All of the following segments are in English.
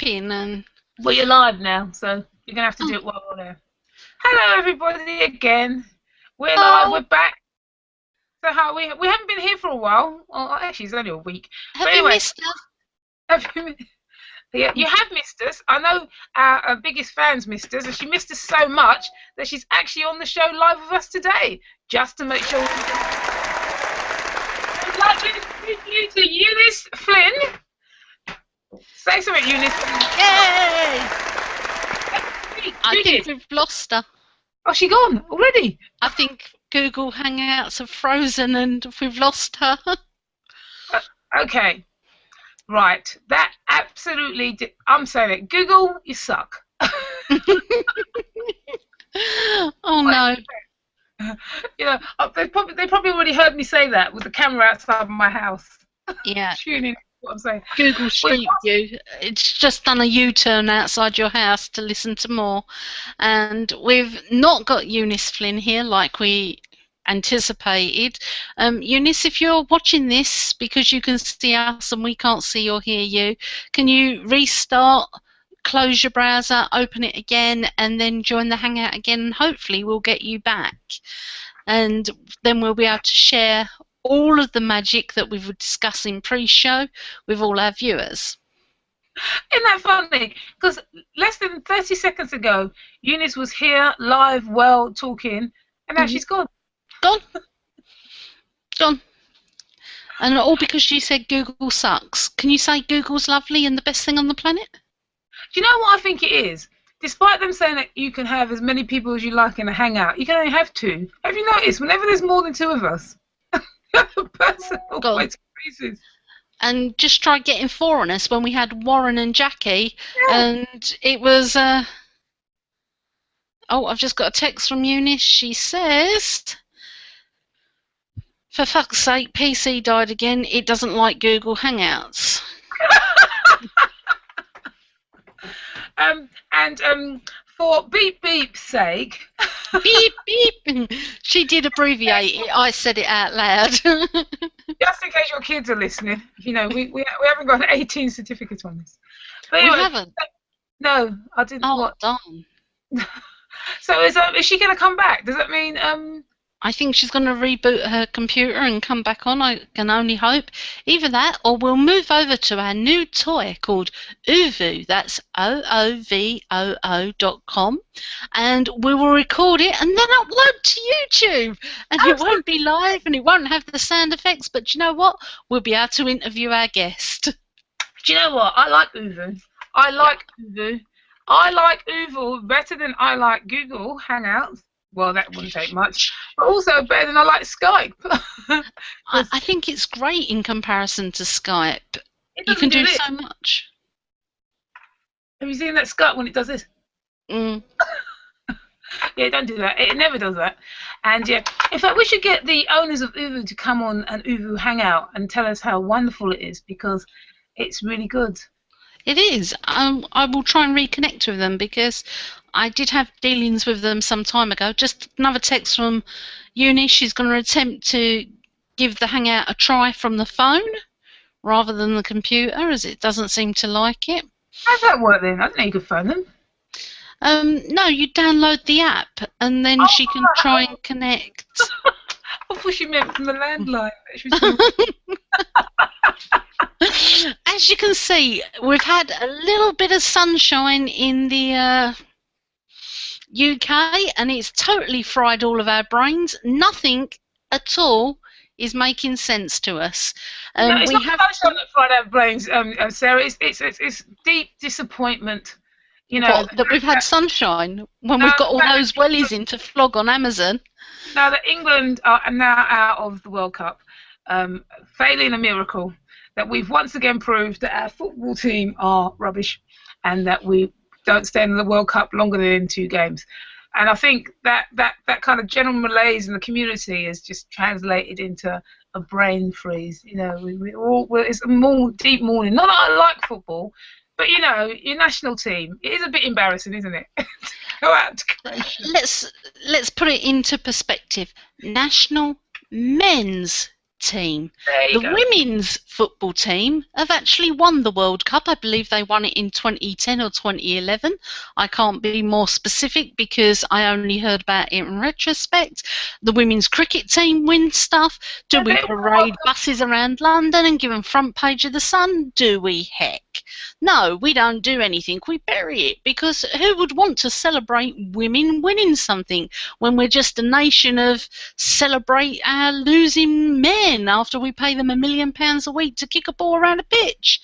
typing and... Well, you're live now, so you're going to have to do it while we're there. Hello, everybody, again. We're live, we're back. So how we haven't been here for a while. Well, actually, it's only a week. Have you missed us? Yeah, you have missed us. I know our biggest fans missed us, and she missed us so much that she's actually on the show live with us today, just to make sure. I'd like to introduce you to Eunice Flynn. Say something, Eunice. Yay! I think we've lost her. Oh, she gone already? I think Google Hangouts have frozen and we've lost her. Okay. Right. That absolutely did. I'm saying it. Google, you suck. Oh, no. You know, they probably already heard me say that with the camera outside of my house. Yeah. Tuning what I'm saying. Google Street View. It's just done a U-turn outside your house to listen to more. And we've not got Eunice Flynn here like we anticipated. Eunice, if you're watching this because you can see us and we can't see or hear you, can you restart, close your browser, open it again, and then join the Hangout again, and hopefully we'll get you back. And then we'll be able to share all of the magic that we were discussing pre-show with all our viewers. Isn't that funny? Because less than 30 seconds ago, Eunice was here, live, well, talking, and now she's gone. Gone. Gone. And all because she said Google sucks. Can you say Google's lovely and the best thing on the planet? Do you know what I think it is? Despite them saying that you can have as many people as you like in a hangout, you can only have two. Have you noticed? Whenever there's more than two of us, the person always increases. And just try getting four on us when we had Warren and Jackie, and it was... Oh, I've just got a text from Eunice. She says... For fuck's sake, PC died again. It doesn't like Google Hangouts. For beep beep's sake. Beep beep. She did abbreviate it. I said it out loud. Just in case your kids are listening, you know, we haven't got an 18 certificate on this. But anyway, we haven't. No, I didn't. Oh, what? darn. So is she going to come back? Does that mean I think she's going to reboot her computer and come back on. I can only hope. Either that, or we'll move over to our new toy called Oovoo. That's OOVOO.com, and we will record it and then upload to YouTube. And it won't be live and it won't have the sound effects. But you know what? We'll be able to interview our guest. Do you know what? I like Oovoo. I like Oovoo. I like Oovoo better than I like Google Hangouts. Well, that wouldn't take much. But also better than I like Skype. I think it's great in comparison to Skype. You can do so much. Have you seen that Skype when it does this? Mm. Yeah, don't do that. It never does that. And yeah, in fact, we should get the owners of Oovoo to come on an Oovoo Hangout and tell us how wonderful it is, because it's really good. It is. I will try and reconnect with them because I did have dealings with them some time ago. Just another text from Eunice. She's going to attempt to give the Hangout a try from the phone rather than the computer, as it doesn't seem to like it. How's that work then? I didn't know you could phone them. No, you download the app and then she can try and connect. I thought she meant from the landline. As you can see, we've had a little bit of sunshine in the UK, and it's totally fried all of our brains. Nothing at all is making sense to us. No, it's not sunshine that fried our brains, Sarah. It's deep disappointment. You know that we've had sunshine when we've got all those wellies in to flog on Amazon. Now that England are now out of the World Cup, failing a miracle, that we've once again proved that our football team are rubbish and that we don't stay in the World Cup longer than 2 games. And I think that kind of general malaise in the community is just translated into a brain freeze. You know, it's a more deep mourning. Not that I like football, but you know, your national team, it is a bit embarrassing, isn't it? Go out to Croatia. Let's put it into perspective. National men's team. There you The go. women's football team have actually won the World Cup. I believe they won it in 2010 or 2011. I can't be more specific because I only heard about it in retrospect. The women's cricket team wins stuff. Do Yeah, we parade buses around London and give them front page of the Sun? Do we? Heck. No, we don't do anything. We bury it because who would want to celebrate women winning something when we're just a nation of celebrate our losing men after we pay them £1 million a week to kick a ball around a pitch?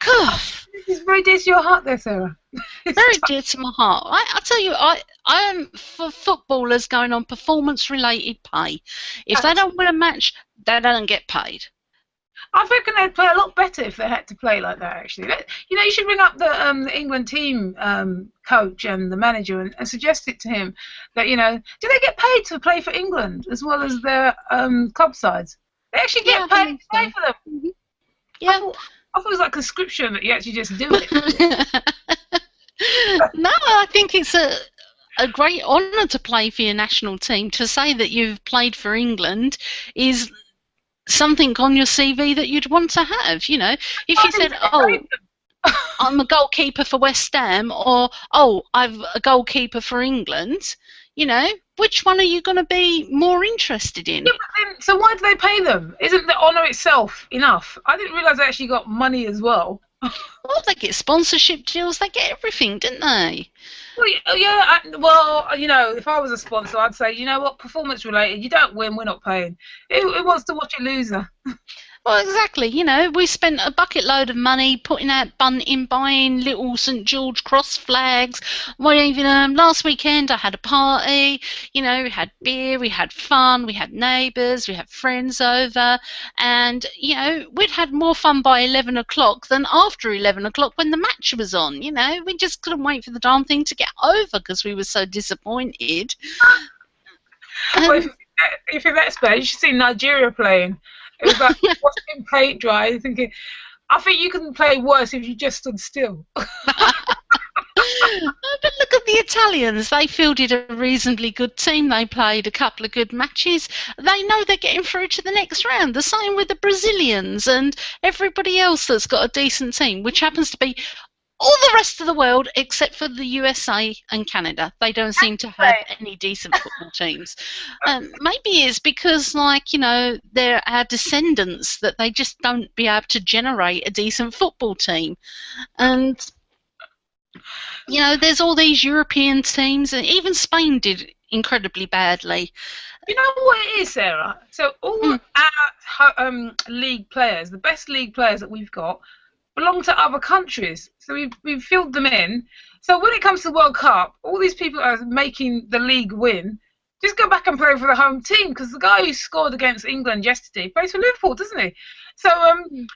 Cough. This is very dear to your heart there, Sarah. Very dear to my heart. I tell you, I am for footballers going on performance-related pay. If they don't win a match, they don't get paid. I reckon they'd play a lot better if they had to play like that, actually. You know, you should ring up the England team coach and the manager and suggest it to him that, you know, do they get paid to play for England as well as their club sides? They actually get paid to play for them. Mm-hmm. Yeah. I thought it was like a scripture that you actually just do it. No, I think it's a great honour to play for your national team. To say that you've played for England is something on your CV that you'd want to have, you know. If you said, oh, I'm a goalkeeper for West Ham, or, oh, I'm a goalkeeper for England, you know, which one are you going to be more interested in? Yeah, but then, so why do they pay them? Isn't the honour itself enough? I didn't realise they actually got money as well. Well, they get sponsorship deals, they get everything, didn't they? Well, yeah, well, you know, if I was a sponsor, I'd say, you know what, performance related, you don't win, we're not paying. Who wants to watch a loser? Well, exactly. You know, we spent a bucket load of money putting out bunting, buying little St George cross flags. Well, even last weekend I had a party. You know, we had beer, we had fun, we had neighbours, we had friends over, and you know, we'd had more fun by 11 o'clock than after 11 o'clock when the match was on. You know, we just couldn't wait for the darn thing to get over because we were so disappointed. Well, if that's bad, you should see Nigeria playing. It was like watching paint dry, thinking, I think you can play worse if you just stood still. But look at the Italians. They fielded a reasonably good team. They played a couple of good matches. They know they're getting through to the next round. The same with the Brazilians and everybody else that's got a decent team, which happens to be all the rest of the world except for the USA and Canada. They don't seem to have any decent football teams. Maybe it's because, like, you know, they're our descendants that they just don't be able to generate a decent football team. And, you know, there's all these European teams, and even Spain did incredibly badly. You know what it is, Sarah? So all our league players, the best league players that we've got, belong to other countries. So we've filled them in. So when it comes to the World Cup, all these people are making the league win. Just go back and play for the home team, because the guy who scored against England yesterday plays for Liverpool, doesn't he? So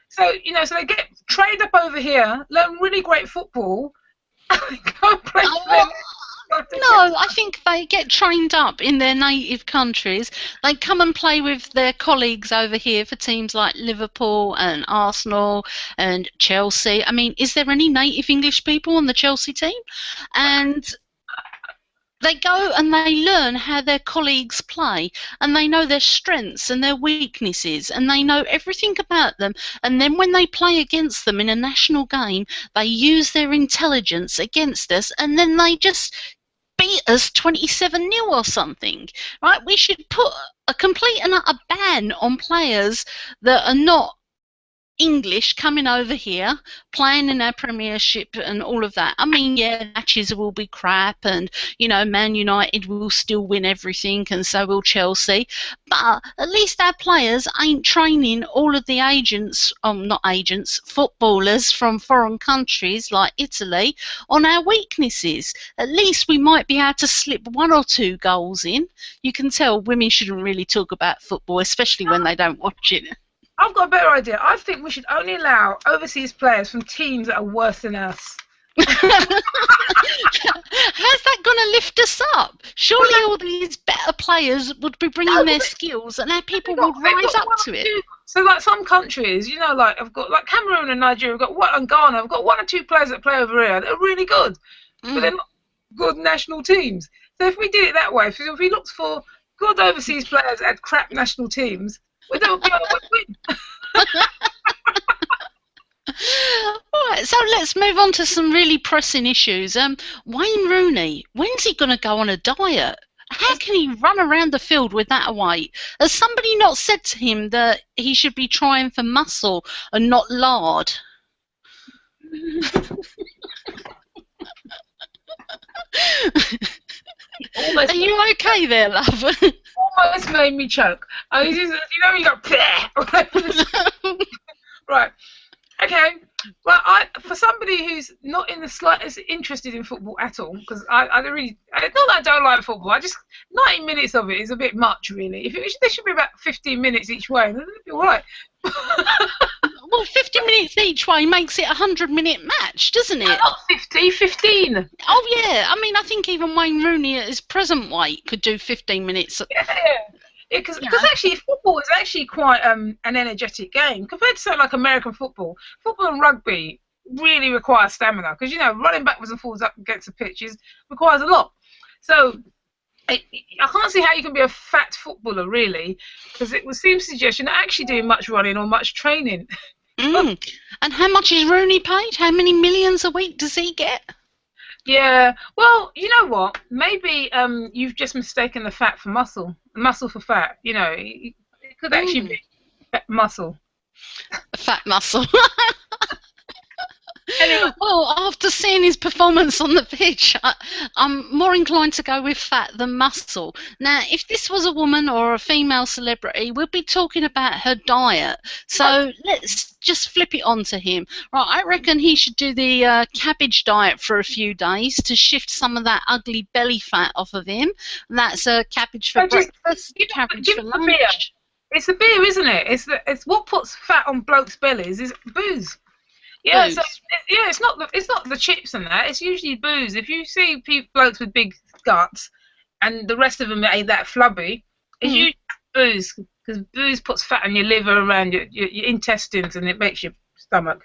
so you know, so they get trained up over here, learn really great football, and go and play for them. No, I think they get trained up in their native countries. They come and play with their colleagues over here for teams like Liverpool and Arsenal and Chelsea. I mean, is there any native English people on the Chelsea team? And they go and they learn how their colleagues play, and they know their strengths and their weaknesses, and they know everything about them. And then when they play against them in a national game, they use their intelligence against us, and then they just beat us 27-0 or something, right? We should put a complete and utter ban on players that are not English coming over here, playing in our Premiership and all of that. I mean, yeah, matches will be crap, and, you know, Man United will still win everything, and so will Chelsea. But at least our players ain't training all of the agents, not agents, footballers from foreign countries like Italy on our weaknesses. At least we might be able to slip 1 or 2 goals in. You can tell women shouldn't really talk about football, especially when they don't watch it. I've got a better idea. I think we should only allow overseas players from teams that are worse than us. How's that going to lift us up? Surely all these better players would be bringing their skills, and our people would rise up to it. So, like some countries, you know, like I've got like Cameroon and Nigeria, and Ghana, I've got 1 or 2 players that play over here. They're really good, but they're not good national teams. So if we did it that way, if we looked for good overseas players at crap national teams, Well, that would be a win-win. Right, so let's move on to some really pressing issues. Wayne Rooney, when's he going to go on a diet? How can he run around the field with that weight? Has somebody not said to him that he should be trying for muscle and not lard? Almost, Are you okay there, love? almost made me choke. I just, you know, you go, right. Okay. Well, for somebody who's not in the slightest interested in football at all, because I don't really, not that I don't like football, I just 90 minutes of it is a bit much, really. There should be about 15 minutes each way, then it'd be all right. Well, 50 minutes each way makes it a 100-minute match, doesn't it? Not 50, 15. Oh, yeah. I mean, I think even Wayne Rooney at his present weight could do 15 minutes. Yeah. Because actually football is actually quite an energetic game compared to something like American football. Football and rugby really require stamina because, you know, running backwards and forwards up against the pitch requires a lot. So I can't see how you can be a fat footballer, really, because it would seem to suggest you're not actually doing much running or much training. And how much is Rooney paid? How many millions a week does he get? Yeah, well, you know what? Maybe you've just mistaken the fat for muscle, muscle for fat. You know, it could actually be fat muscle. Fat muscle. Anyway, well, after seeing his performance on the pitch, I'm more inclined to go with fat than muscle. Now, if this was a woman or a female celebrity, we'd be talking about her diet. So let's just flip it on to him. Right, I reckon he should do the cabbage diet for a few days to shift some of that ugly belly fat off of him. That's cabbage for breakfast, cabbage for lunch. Beer. It's the beer, isn't it? It's what puts fat on blokes' bellies is booze. Yeah, booze. So it's not the chips and that. It's usually booze. If you see blokes with big guts, and the rest of them ain't that flubby, it's usually booze because booze puts fat on your liver around your intestines and it makes your stomach.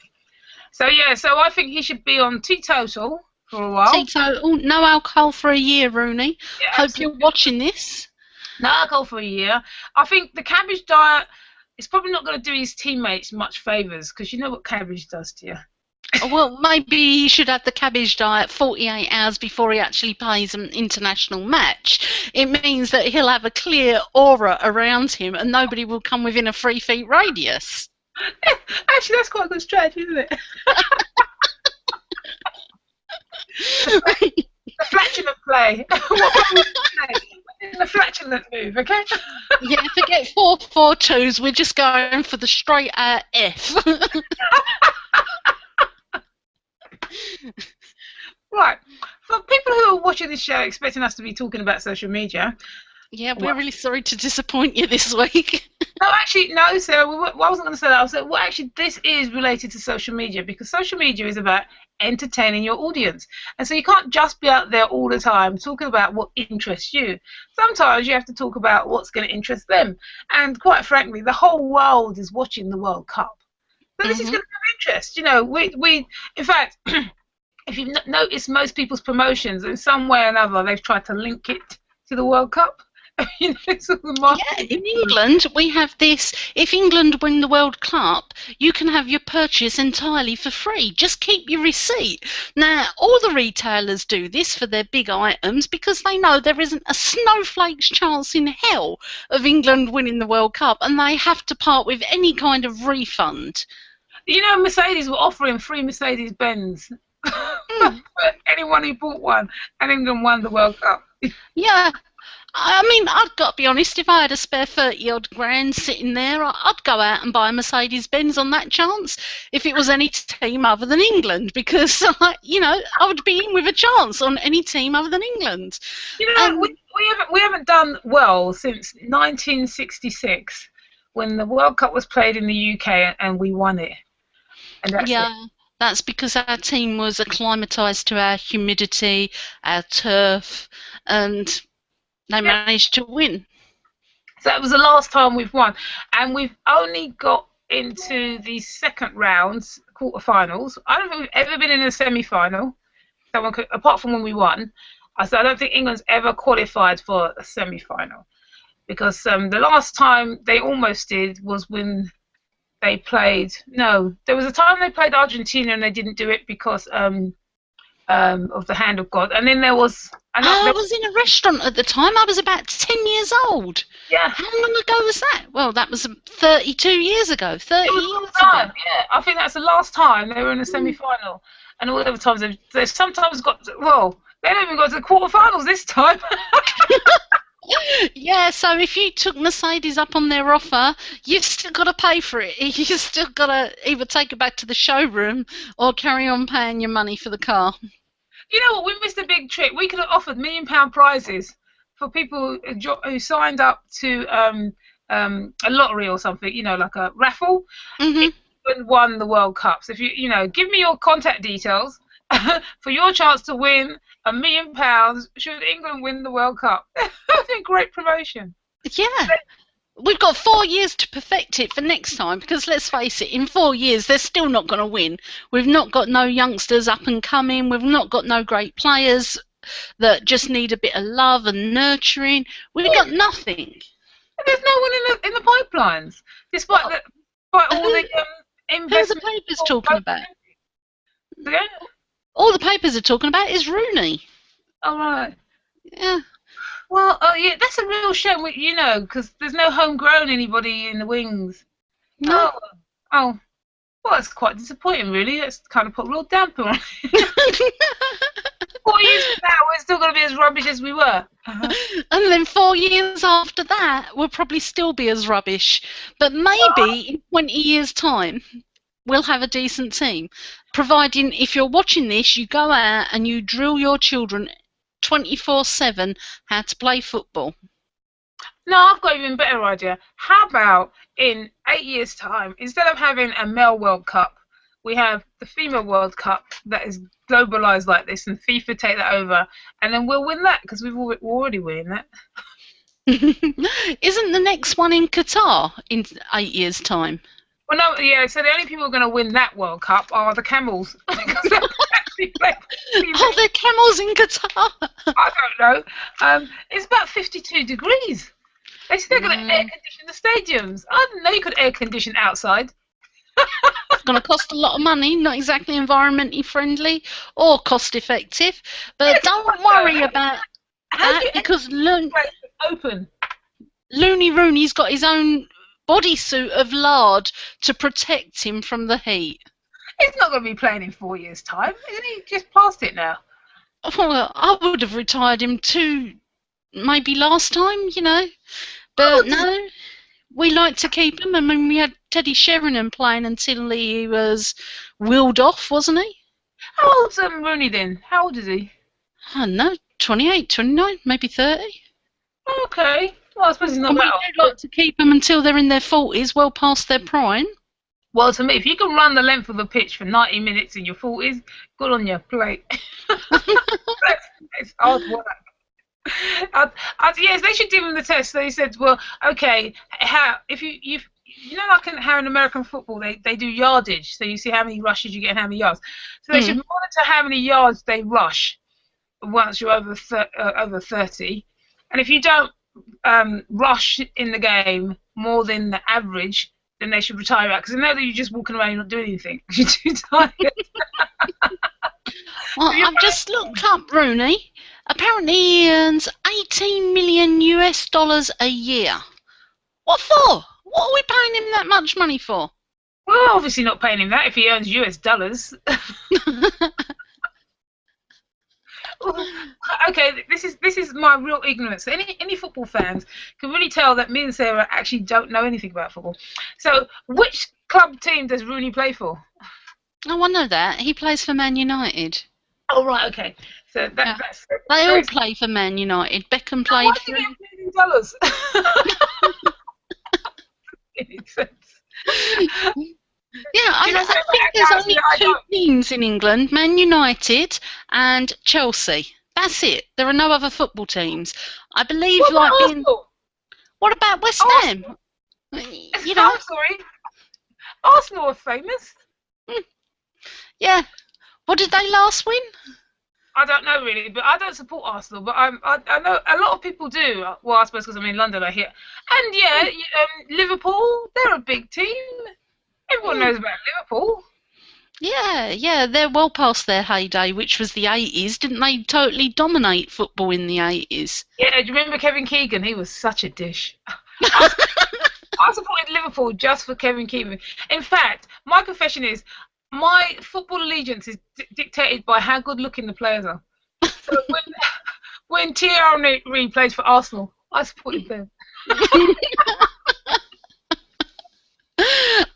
So yeah, so I think he should be on teetotal for a while. Teetotal, no alcohol for a year, Rooney. Yeah, Hope absolutely. you're watching this. No alcohol for a year. I think the cabbage diet is probably not going to do his teammates much favours because you know what cabbage does to you. Well, maybe he should have the cabbage diet 48 hours before he actually plays an international match. It means that he'll have a clear aura around him and nobody will come within a 3 feet radius. Actually, that's quite a good strategy, isn't it? The flatulent play. What play? The flatulent move, okay? Yeah, forget 4-4-2s. We're just going for the straight F. Right. For people who are watching this show expecting us to be talking about social media. Yeah, we're really sorry to disappoint you this week. No, actually, no, Sarah. I wasn't going to say that. I said, well, actually, this is related to social media because social media is about entertaining your audience. And so you can't just be out there all the time talking about what interests you. Sometimes you have to talk about what's going to interest them. And quite frankly, the whole world is watching the World Cup. So this is going to have interest. You know, we in fact, if you've noticed most people's promotions, in some way or another, they've tried to link it to the World Cup. You know, sort of yeah, in England, we have this. If England win the World Cup, you can have your purchase entirely for free. Just keep your receipt. Now, all the retailers do this for their big items because they know there isn't a snowflake's chance in hell of England winning the World Cup, and they have to part with any kind of refund. You know, Mercedes were offering free Mercedes-Benz for anyone who bought one, and England won the World Cup. Yeah. I mean, I've got to be honest, if I had a spare 30-odd grand sitting there, I'd go out and buy a Mercedes-Benz on that chance if it was any team other than England, because, you know, I would be in with a chance on any team other than England. You know, we haven't done well since 1966 when the World Cup was played in the UK and we won it. And that's it. That's because our team was acclimatised to our humidity, our turf, and they managed to win. So that was the last time we've won. And we've only got into the second rounds, quarterfinals. I don't think we've ever been in a semi-final, apart from when we won. So I don't think England's ever qualified for a semi-final. because the last time they almost did was when they played. No, there was a time they played Argentina and they didn't do it because of the hand of God. And then there was I was in a restaurant at the time. I was about 10 years old. Yeah. How long ago was that? Well, that was 32 years ago. 30 it was years all the time. ago. Yeah, I think that's the last time they were in the semi-final. And all the other times they've sometimes got to, well, they haven't even got to the quarterfinals this time. Yeah, so if you took Mercedes up on their offer, you've still got to pay for it. You've still got to either take it back to the showroom or carry on paying your money for the car. You know what? We missed a big trick. We could have offered £1 million prizes for people who signed up to a lottery or something. You know, like a raffle. Mhm. And won the World Cup. So if you give me your contact details for your chance to win £1 million should England win the World Cup. I think great promotion. Yeah. We've got 4 years to perfect it for next time, because let's face it, in 4 years they're still not going to win. We've not got no youngsters up and coming. We've not got no great players that just need a bit of love and nurturing. We've got nothing. And there's no one in the pipelines, despite all the investment. Who the papers talking about? Yeah? All the papers are talking about is Rooney. All right. Yeah. Well, yeah, that's a real shame, because there's no homegrown anybody in the wings. No. Oh, well, that's quite disappointing, really. That's kind of put a real damper on it. 4 years from now, we're still going to be as rubbish as we were. And then 4 years after that, we'll probably still be as rubbish. But maybe in 20 years' time, we'll have a decent team. Providing, if you're watching this, you go out and you drill your children 24/7 how to play football. No, I've got an even better idea. How about in 8 years' time, instead of having a male World Cup, we have the female World Cup that is globalised like this, and FIFA take that over, and then we'll win that because we're already winning that. Isn't the next one in Qatar in 8 years' time? Well, no, yeah. So the only people who are going to win that World Cup are the camels. Because they'll actually play. Oh, they're camels in Qatar. I don't know. It's about 52 degrees. They said they're going to air condition the stadiums. I didn't know you could air condition outside. It's going to cost a lot of money, not exactly environmentally friendly or cost effective. But don't worry about that, because open. Looney Rooney's got his own bodysuit of lard to protect him from the heat. He's not going to be playing in 4 years' time. Isn't he just past it now? Well, I would have retired him too, maybe last time, But no, we like to keep him. I mean, we had Teddy Sheringham playing until he was willed off, wasn't he? How old's Rooney then? How old is he? I don't know, 28, 29, maybe 30. Okay. Well, I suppose he's not that old. We do like to keep them until they're in their 40s, well past their prime. Well, to me, if you can run the length of a pitch for 90 minutes in your 40s, good on your plate. It's hard work. Yes, they should give him the test. They said, well, okay, if you like how in American football they do yardage, so you see how many rushes you get and how many yards. So they should monitor how many yards they rush once you're over 30, and if you don't rush in the game more than the average, then they should retire out, because they know that you're just walking around and not doing anything because you're too tired. Well, I've just looked up Rooney. Apparently he earns $18 million a year. What for? What are we paying him that much money for? We're obviously not paying him that if he earns US dollars. Okay, this is my real ignorance. Any football fans can really tell that me and Sarah actually don't know anything about football. So, which club team does Rooney play for? Oh, I know that. He plays for Man United. Oh, right, okay. So that's... They all play for Man United. Beckham played for... Why do you get $1 million? Yeah, I think there's only two teams in England, Man United and Chelsea. That's it. There are no other football teams. I believe Arsenal? What about West Ham? Sorry. Arsenal are famous. Yeah. What did they last win? I don't know really, but I don't support Arsenal. But I know a lot of people do. Well, I suppose because I'm in London, I hear. And yeah, Liverpool, they're a big team. Everyone Mm. knows about Liverpool. Yeah, yeah, they're well past their heyday, which was the 80s. Didn't they totally dominate football in the 80s? Yeah, do you remember Kevin Keegan? He was such a dish. I, I supported Liverpool just for Kevin Keegan. In fact, my confession is my football allegiance is dictated by how good looking the players are. So when Thierry Henry plays for Arsenal, I supported them.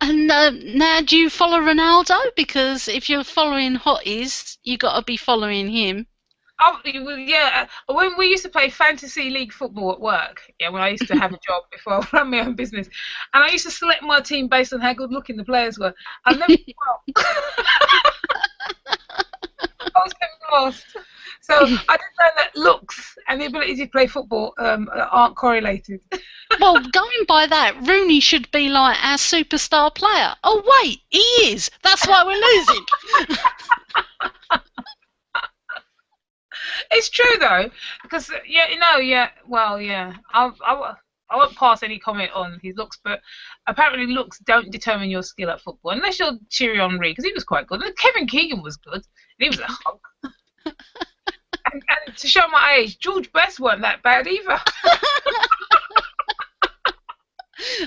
And now, do you follow Ronaldo? Because if you're following hotties, you got to be following him. Oh, yeah. When we used to play fantasy league football at work, yeah, when I used to have a job before I ran my own business, and I used to select my team based on how good looking the players were. I never, well, I was never lost. So I didn't know that looks and the ability to play football aren't correlated. Well, going by that, Rooney should be like our superstar player. Oh wait, he is. That's why we're losing. It's true though, because well, yeah, I won't pass any comment on his looks, but apparently looks don't determine your skill at football unless you're Thierry Henry, because he was quite good. And Kevin Keegan was good, and he was a hunk. And to show my age, George Best weren't that bad either.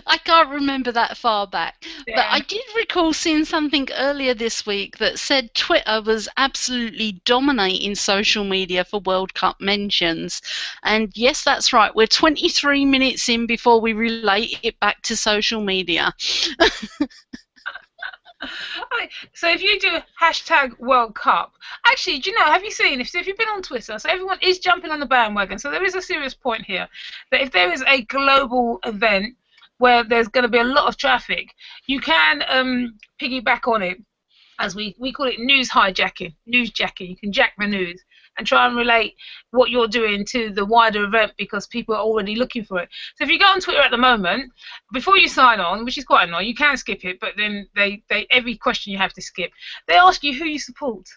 I can't remember that far back. Yeah. But I did recall seeing something earlier this week that said Twitter was absolutely dominating social media for World Cup mentions. And yes, that's right. We're 23 minutes in before we relate it back to social media. So if you do hashtag World Cup, actually, do you know, have you seen, if you've been on Twitter, so everyone is jumping on the bandwagon, so there is a serious point here, that if there is a global event where there's going to be a lot of traffic, you can piggyback on it, as we call it news hijacking, newsjacking. You can jack the news and try and relate what you're doing to the wider event because people are already looking for it. So if you go on Twitter at the moment, before you sign on, which is quite annoying, you can skip it, but then they every question you have to skip, they ask you who you support.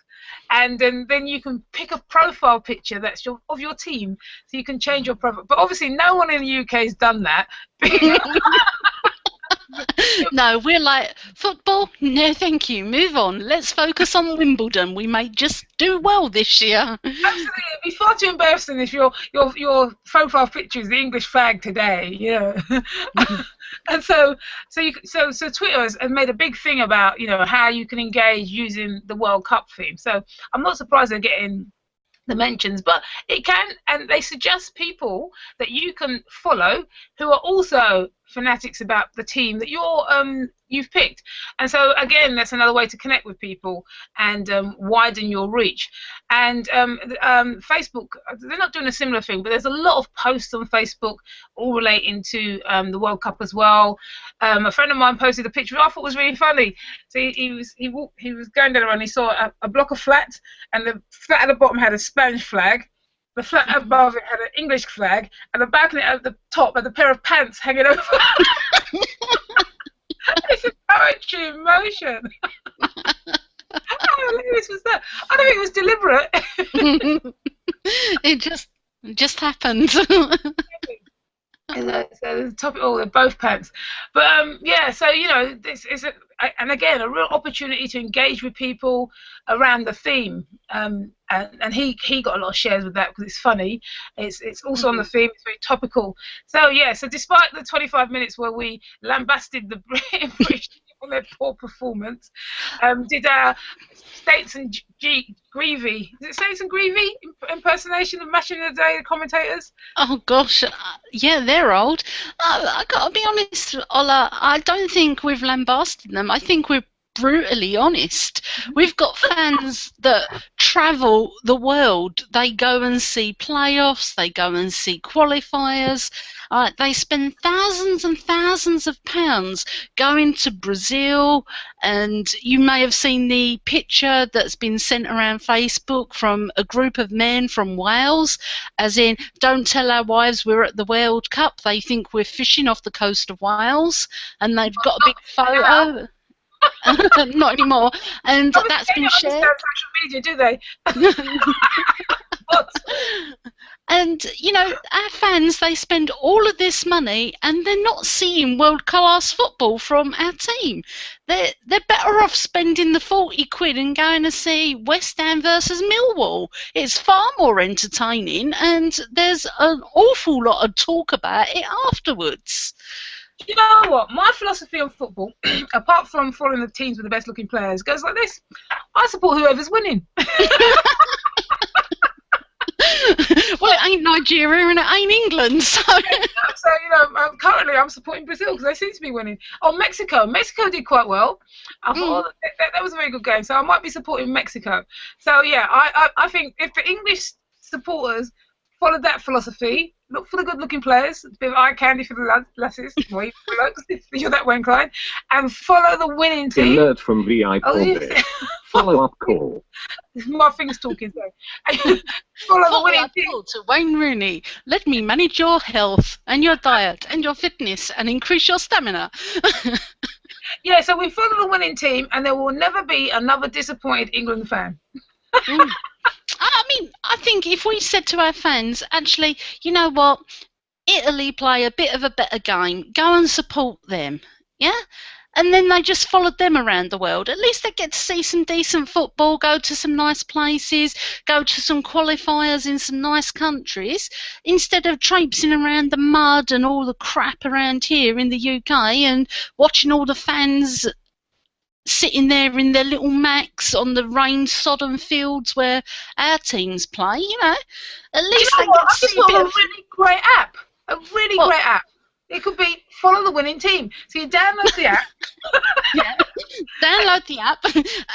And then you can pick a profile picture that's of your team, so you can change your profile. But obviously, no one in the UK has done that. No, we're like, football? No, thank you. Move on. Let's focus on Wimbledon. We may just do well this year. Absolutely, it'd be far too embarrassing if your profile picture is the English flag today. Yeah. And so Twitter has made a big thing about how you can engage using the World Cup theme. So I'm not surprised they're getting the mentions, but it can, and they suggest people that you can follow who are also fanatics about the team that you've picked. And so again, that's another way to connect with people and widen your reach. And Facebook, they're not doing a similar thing, but there's a lot of posts on Facebook all relating to the World Cup as well. A friend of mine posted a picture I thought was really funny. So he was going down the road and he saw a block of flats, and the flat at the bottom had a Spanish flag. The flat above it had an English flag, and the balcony at the top had a pair of pants hanging over. It's a poetry in motion. How hilarious was that? I don't think it was deliberate. It just happened. So the top of all, they're both pants. But yeah, so this is and again a real opportunity to engage with people around the theme. And he got a lot of shares with that because it's funny. It's also on the theme. It's very topical. So yeah. So despite the 25 minutes where we lambasted the British on their poor performance, did our States and Greavy? Is it States and Greavy impersonation of Match of the Day, the commentators? Oh gosh, yeah, they're old. I gotta be honest, Ola. I don't think we've lambasted them. I think we're brutally honest. We've got fans that travel the world. They go and see playoffs. They go and see qualifiers. They spend thousands and thousands of pounds going to Brazil. And you may have seen the picture that's been sent around Facebook from a group of men from Wales, as in, don't tell our wives we're at the World Cup. They think we're fishing off the coast of Wales, and they've got a big photo. Not anymore. And Obviously, that's they been don't shared. understand social media, do they? But And our fans, they spend all of this money and they're not seeing world class football from our team. They're better off spending the 40 quid and going to see West Ham versus Millwall. It's far more entertaining and there's an awful lot of talk about it afterwards. you know what? My philosophy on football, apart from following the teams with the best looking players, goes like this: I support whoever's winning. Well, it ain't Nigeria and it ain't England, so. So currently I'm supporting Brazil because they seem to be winning. Oh, Mexico. Mexico did quite well. I thought that was a very good game, so I might be supporting Mexico. So yeah, I think if the English supporters followed that philosophy, look for the good-looking players, a bit of eye candy for the lasses, or even the blokes, if you're that way inclined, and follow the winning team. Alert from VI Follow-up call. My thing's talking, so follow the winning team. To Wayne Rooney. Let me manage your health and your diet and your fitness and increase your stamina. Yeah, so we follow the winning team, and there will never be another disappointed England fan. I mean, I think if we said to our fans, actually, you know what, Italy play a bit of a better game, go and support them, yeah? And then they just followed them around the world. At least they get to see some decent football, go to some nice places, go to some qualifiers in some nice countries, instead of traipsing around the mud and all the crap around here in the UK and watching all the fans sitting there in their little Macs on the rain-sodden fields where our teams play, At least they get to see a bit of... really great app. A really great app. It could be follow the winning team. So you download the app. Yeah. Download the app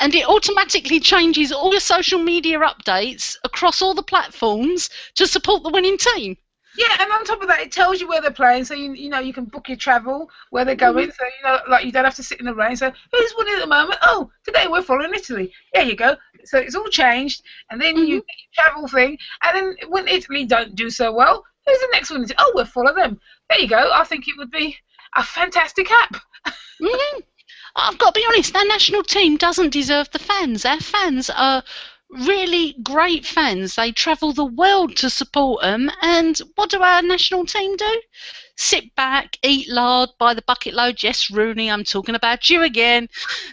and it automatically changes all your social media updates across all the platforms to support the winning team. Yeah, and on top of that, it tells you where they're playing, so you can book your travel, where they're going, so you don't have to sit in the rain. So who's winning at the moment? Oh, today we're following Italy. There you go. So it's all changed, and then you get your travel thing, and then when Italy don't do so well, who's the next one? Oh, we'll follow them. There you go. I think it would be a fantastic app. I've got to be honest, our national team doesn't deserve the fans. Our fans are really great fans. They travel the world to support them, and what do our national team do? Sit back, eat lard by the bucket load. Yes, Rooney, I'm talking about you again.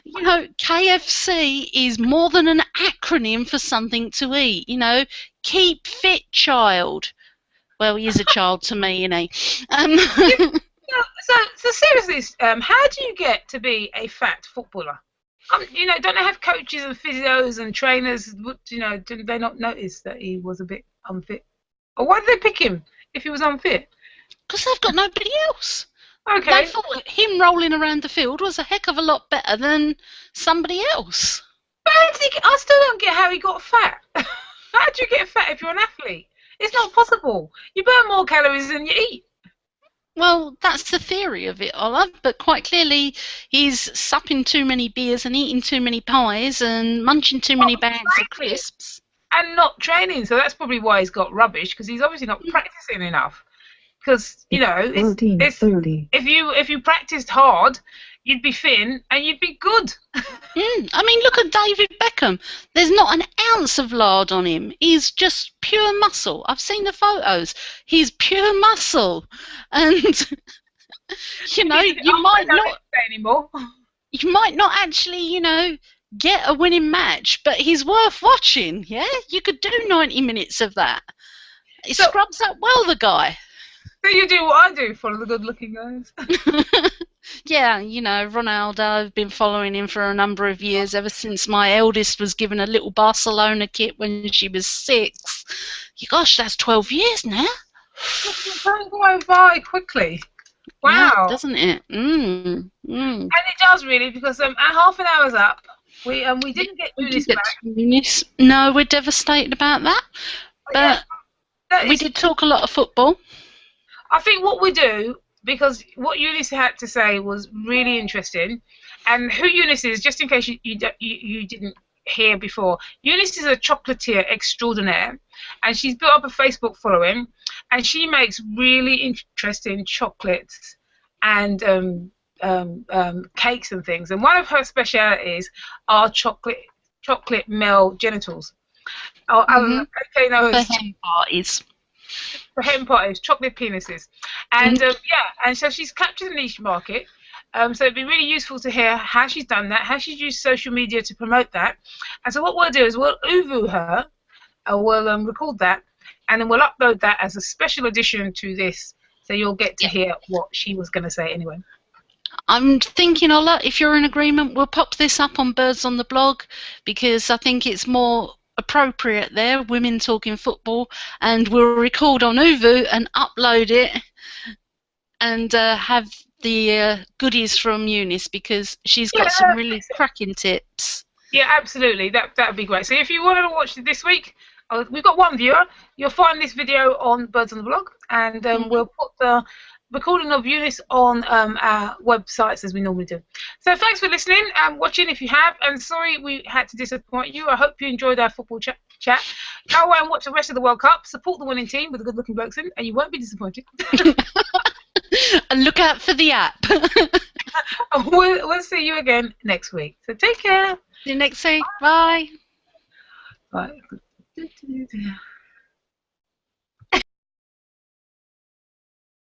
KFC is more than an acronym for something to eat. Keep fit, child. Well, he is a child to me, So seriously, how do you get to be a fat footballer? Don't they have coaches and physios and trainers? Did they not notice that he was a bit unfit? Or why did they pick him if he was unfit? Because they've got nobody else. Okay. They thought him rolling around the field was a heck of a lot better than somebody else. But I still don't get how he got fat. How do you get fat if you're an athlete? It's not possible. You burn more calories than you eat. Well, that's the theory of it, Ola, but quite clearly he's supping too many beers and eating too many pies and munching too many bags of crisps. And not training, so that's probably why he's got rubbish, because he's obviously not practicing enough. Because, if you practiced hard, you'd be thin and you'd be good. I mean, look at David Beckham. There's not an ounce of lard on him. He's just pure muscle. I've seen the photos. He's pure muscle. And, you might not... anymore. You might not actually, get a winning match, but he's worth watching, yeah? You could do 90 minutes of that. He scrubs up well, the guy. So you do what I do, follow the good-looking guys. Yeah, Ronaldo, I've been following him for a number of years, ever since my eldest was given a little Barcelona kit when she was 6. Gosh, that's 12 years now. Time goes by quickly. Wow. Yeah, doesn't it? And it does really, because our half an hour's up. We didn't get Eunice back. No, we're devastated about that. But we did talk a lot of football. I think what we do, because what Eunice had to say was really interesting, and who Eunice is, just in case you didn't hear before, Eunice is a chocolatier extraordinaire, and she's built up a Facebook following, and she makes really interesting chocolates and cakes and things, and one of her specialities are chocolate male genitals. Okay, no, For hen parties. For hen parties, chocolate penises, and and so she's captured the niche market. So it'd be really useful to hear how she's done that, how she's used social media to promote that. And so what we'll do is we'll uvu her, we'll record that, and then we'll upload that as a special addition to this, so you'll get to hear what she was going to say anyway. I'm thinking, Ola, if you're in agreement, we'll pop this up on Birds on the Blog, because I think it's more appropriate there, women talking football, and we'll record on uvu and upload it and have the goodies from Eunice, because she's got some really cracking tips. Yeah, absolutely. That'd be great. So if you want to watch it this week, we've got one viewer. You'll find this video on Birds on the Blog, and we'll put the recording of Eunice on our websites as we normally do. So thanks for listening and watching if you have, and sorry we had to disappoint you. I hope you enjoyed our football chat. Go away and watch the rest of the World Cup, support the winning team with the good looking blokes in, and you won't be disappointed. And look out for the app. We'll see you again next week. So take care. See you next week. Bye. Bye.